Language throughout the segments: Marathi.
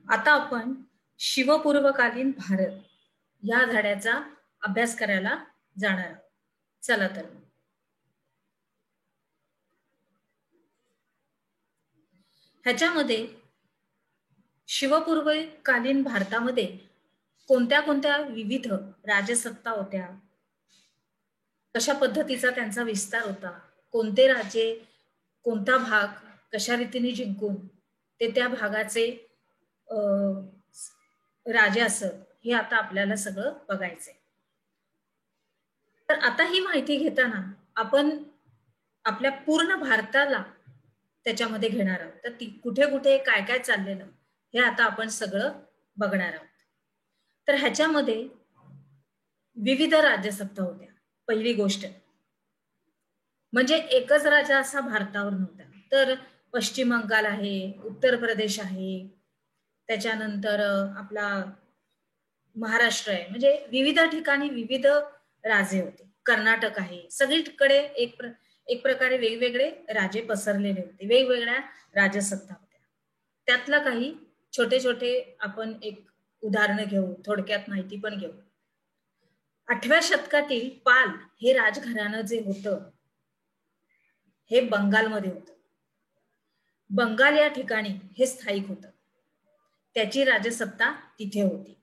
आता आपण शिवपूर्वकालीन भारत या धड्याचा अभ्यास करायला जाणार आहोत. चला तर ह्याच्यामध्ये शिवपूर्वकालीन भारतामध्ये कोणत्या कोणत्या विविध राजसत्ता होत्या, कशा पद्धतीचा त्यांचा विस्तार होता, कोणते राजे कोणता भाग कशा रीतीने जिंकून ते त्या भागाचे राजे असत, हे आता आपल्याला सगळं बघायचंय. तर आता ही माहिती घेताना आपण आपल्या पूर्ण भारताला त्याच्यामध्ये घेणार आहोत. तर कुठे कुठे काय काय चाललेलं हे आता आपण सगळं बघणार आहोत. तर ह्याच्यामध्ये विविध राजसत्ता होत्या. पहिली गोष्ट म्हणजे एकच राजा असा भारतावर नव्हता, तर पश्चिम बंगाल आहे, उत्तर प्रदेश आहे, त्याच्यानंतर आपला महाराष्ट्र आहे, म्हणजे विविध ठिकाणी विविध राजे होते. कर्नाटक आहे, सगळीकडे एक प्रकारे वेगवेगळे राजे पसरलेले होते, वेगवेगळ्या राजसत्ता होत्या. त्यातला काही छोटे छोटे आपण एक उदाहरण घेऊ, थोडक्यात माहिती पण घेऊ. 8व्या शतकातील पाल हे राजघराणं जे होतं हे बंगालमध्ये होतं. बंगाल या ठिकाणी हे स्थायिक होतं, त्याची राजसत्ता तिथे होती.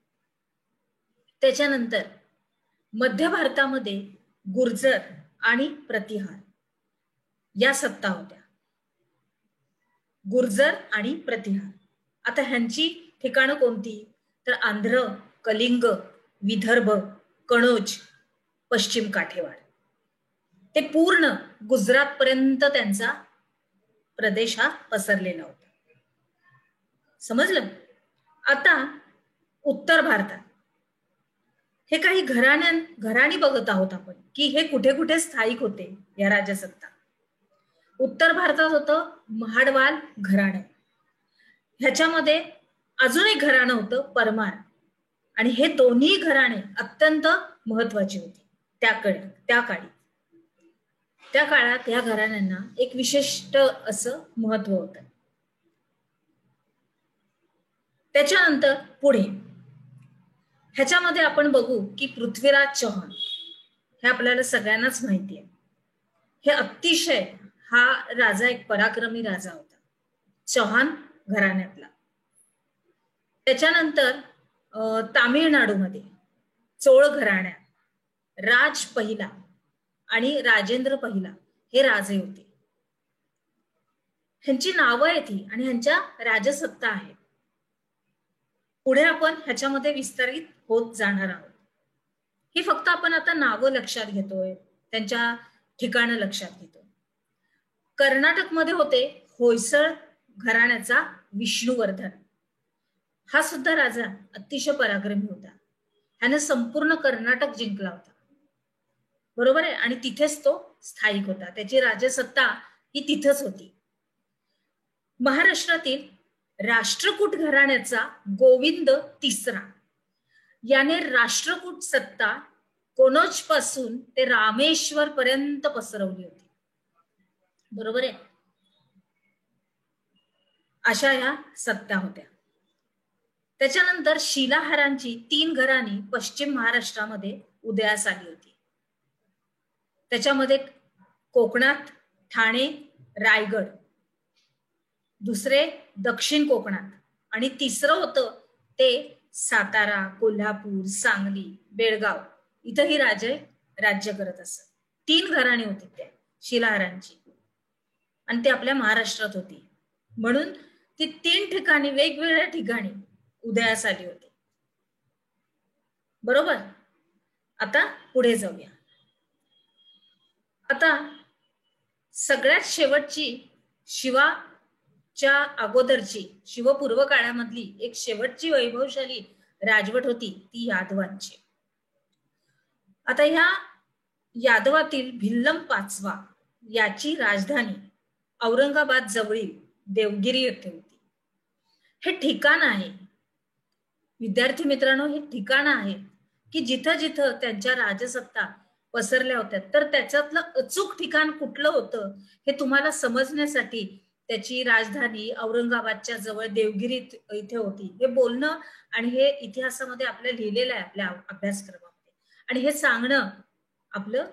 त्याच्यानंतर मध्य भारतामध्ये गुर्जर आणि प्रतिहार या सत्ता होत्या. गुर्जर आणि प्रतिहार, आता ह्यांची ठिकाणं कोणती, तर आंध्र, कलिंग, विदर्भ, कणोज, पश्चिम काठेवाड, ते पूर्ण गुजरात पर्यंत त्यांचा प्रदेश हा पसरलेला होता. समजलं? आता उत्तर भारतात हे काही घराणी बघत आहोत आपण की हे कुठे कुठे स्थायिक होते या राजसत्ता. उत्तर भारतात होतं महाडवाल घराणं, ह्याच्यामध्ये अजून एक घराणं होतं परमार, आणि हे दोन्ही घराणे अत्यंत महत्वाची होती त्या काळी. त्या काळात या घराण्यांना एक विशिष्ट असं महत्व होतं. त्याच्यानंतर पुढे ह्याच्यामध्ये आपण बघू की पृथ्वीराज चौहान, हे आपल्याला सगळ्यांनाच माहिती आहे. हे अतिशय हा राजा एक पराक्रमी राजा होता, चौहान घराण्यातला. त्याच्यानंतर तामिळनाडूमध्ये चोळ घराण्यात राज पहिला आणि राजेंद्र पहिला हे राजे होते. ह्यांची नावं आहेत ही आणि ह्यांच्या राजसत्ता आहेत. पुढे आपण ह्याच्यामध्ये विस्तारित होत जाणार आहोत. ही फक्त आपण आता नावं लक्षात घेतोय, त्यांच्या ठिकाणं लक्षात घेतोय. कर्नाटकमध्ये होते होयसळ घराण्याचा विष्णुवर्धन, हा सुद्धा राजा अतिशय पराक्रमी होता. ह्याने संपूर्ण कर्नाटक जिंकला होता, बरोबर आहे, आणि तिथेच तो स्थायिक होता, त्याची राजसत्ता ही तिथंच होती. महाराष्ट्रातील राष्ट्रकूट घराण्याचा गोविंद तिसरा याने राष्ट्रकूट सत्ता कनौज पासून ते रामेश्वर पर्यंत पसरवली होती, बरोबर आहे. अशा या सत्ता होत्या. त्याच्यानंतर शिलाहारांची 3 घराणी पश्चिम महाराष्ट्रामध्ये उदयास आली होती. त्याच्यामध्ये कोकणात ठाणे, रायगड, दुसरे दक्षिण कोकणात, आणि तिसरं होतं ते सातारा, कोल्हापूर, सांगली, बेळगाव, इथं ही राजे राज्य करत असत. 3 घराणी होती त्या शिलाहारांची, आणि ते आपल्या महाराष्ट्रात होती, म्हणून ती 3 ठिकाणी वेगवेगळ्या ठिकाणी उदयास आली होती, बरोबर. आता पुढे जाऊया. आता सगळ्यात शेवटची शिवाच्या अगोदरची शिवपूर्व काळामधली एक शेवटची वैभवशाली राजवट होती ती यादवांची. आता ह्या यादवातील भिल्लम पाचवा याची राजधानी औरंगाबाद जवळील देवगिरी येथे होती. हे ठिकाण आहे विद्यार्थी मित्रांनो, हे ठिकाण आहे की जिथं जिथं त्यांच्या राजसत्ता पसरल्या होत्या. तर त्याच्यातलं अचूक ठिकाण कुठलं होतं हे तुम्हाला समजण्यासाठी त्याची राजधानी औरंगाबादच्या जवळ देवगिरी इथे होती, हे बोलणं आणि हे इतिहासामध्ये आपल्याला लिहिलेलं आहे आपल्या अभ्यासक्रमामध्ये, आणि हे सांगणं आपलं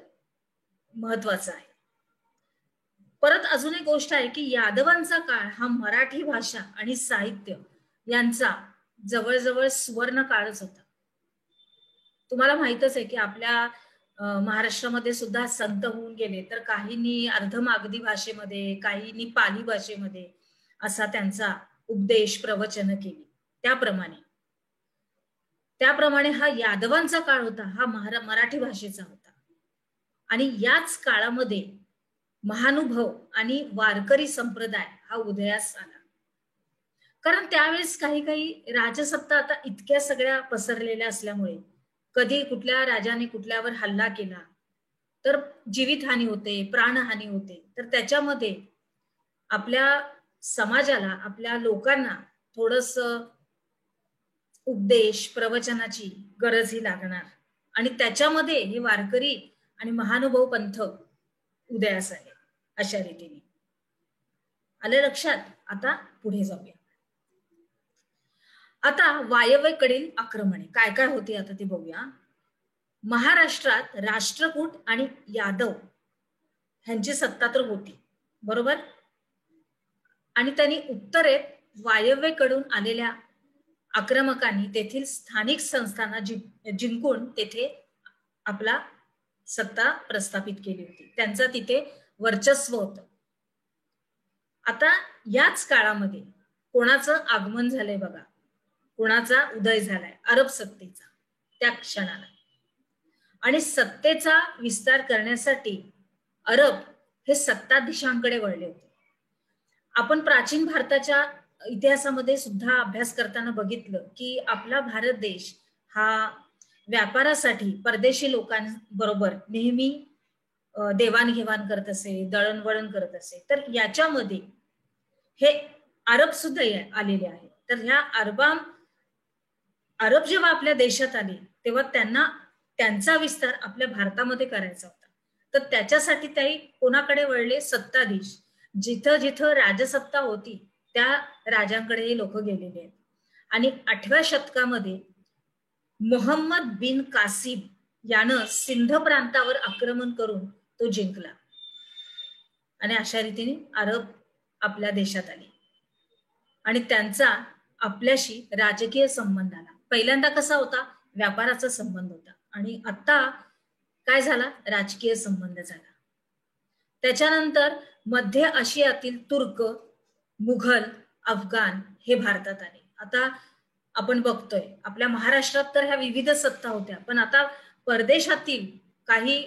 महत्वाचं आहे. परत अजून एक गोष्ट आहे की यादवांचा काळ हा मराठी भाषा आणि साहित्य यांचा जवळजवळ सुवर्ण काळच होता. तुम्हाला माहितच आहे की आपल्या महाराष्ट्रामध्ये सुद्धा संत होऊन गेले, तर काहींनी अर्धमागधी भाषेमध्ये, काहींनी पाली भाषेमध्ये असा त्यांचा उपदेश प्रवचन केली. त्याप्रमाणे हा यादवांचा काळ होता, हा मराठी भाषेचा होता. आणि याच काळामध्ये महानुभव आणि वारकरी संप्रदाय हा उदयास आला. कारण त्यावेळेस काही राजसत्ता आता इतक्या सगळ्या पसरलेल्या असल्यामुळे कधी कुठल्या राजाने कुठल्यावर हल्ला केला तर जीवितहानी होते, प्राणहानी होते. तर त्याच्यामध्ये आपल्या समाजाला, आपल्या लोकांना थोडस उपदेश प्रवचनाची गरज ही लागणार, आणि त्याच्यामध्ये हे वारकरी आणि महानुभव पंथ उदयास आले. अशा रीतीने आले लक्षात. आता पुढे जाऊया. आता वायव्येकडील आक्रमणे काय काय होती आता ते बघूया. महाराष्ट्रात राष्ट्रकूट आणि यादव ह्यांची सत्ता तर होती, बरोबर. आणि त्यांनी उत्तरेत वायव्येकडून आलेल्या आक्रमकांनी तेथील स्थानिक संस्थांना जिंकून तेथे आपला सत्ता प्रस्थापित केली होती, त्यांचा तिथे वर्चस्व होतं. आता याच काळामध्ये कोणाचं आगमन झालंय बघा, कोणाचा उदय झालाय, अरब सत्तेचा त्या क्षणाला. आणि सत्तेचा विस्तार करण्यासाठी अरब हे सत्ताधीशांकडे वळले होते. आपण प्राचीन भारताच्या इतिहासामध्ये सुद्धा अभ्यास करताना बघितलं की आपला भारत देश हा व्यापारासाठी परदेशी लोकांबरोबर नेहमी देवाणघेवाण करत असे, दळणवळण करत असे. तर याच्यामध्ये हे अरब सुद्धा आलेले आहेत. तर ह्या अरब जेव्हा आपल्या देशात आले तेव्हा त्यांचा विस्तार आपल्या भारतामध्ये करायचा होता. तर त्याच्यासाठी ते कोणाकडे वळले? सत्ताधीश. जिथं जिथं राजसत्ता होती त्या राजांकडे हे लोक गेलेले आहेत. आणि 8व्या शतकामध्ये मोहम्मद बिन कासिम यानं सिंध प्रांतावर आक्रमण करून तो जिंकला, आणि अशा रीतीने अरब आपल्या देशात आले आणि त्यांचा आपल्याशी राजकीय संबंध आला. पहिल्यांदा कसा होता? व्यापाराचा संबंध होता, आणि आता काय झाला? राजकीय संबंध झाला. त्याच्यानंतर मध्य आशियातील तुर्क, मुघल, अफगाण हे भारतात आले. आता आपण बघतोय आपल्या महाराष्ट्रात तर ह्या विविध सत्ता होत्या, पण आता परदेशातील काही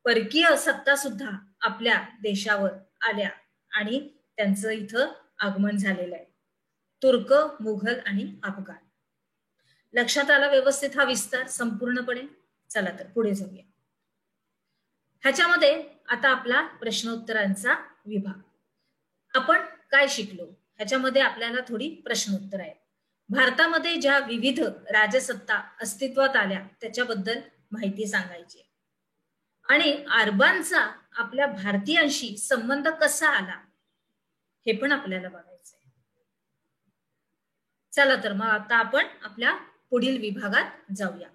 परकीय सत्ता सुद्धा आपल्या देशावर आल्या आणि त्यांचं इथं आगमन झालेलं आहे. तुर्क, मुघल आणि अफगाण. लक्षात आला व्यवस्थित हा विस्तार संपूर्णपणे? चला तर पुढे जाऊया. ह्याच्यामध्ये आता आपला प्रश्नोत्तरांचा विभाग. आपण काय शिकलो ह्याच्यामध्ये आपल्याला थोडी प्रश्नोत्तर आहेत. भारतामध्ये ज्या विविध राजसत्ता अस्तित्वात आल्या त्याच्याबद्दल माहिती सांगायची, आणि अरबांचा आपल्या भारतीयांशी संबंध कसा आला हे पण आपल्याला बघायचंय. चला तर मग आता आपण आपल्या पुढील विभागात जाऊया.